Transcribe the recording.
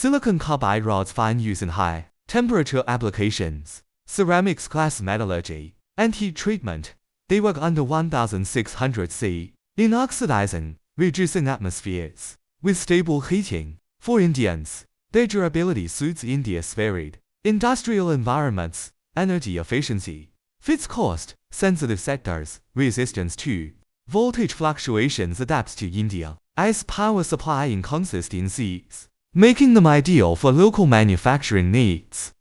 Silicon carbide rods fine use in high temperature applications, ceramics glass metallurgy, and heat treatment. They work under 1600 C in oxidizing, reducing atmospheres with stable heating. For Indians, their durability suits India's varied industrial environments, energy efficiency, fixed cost, sensitive sectors, resistance to voltage fluctuations adapts to India's power supply inconsistencies, making them ideal for local manufacturing needs.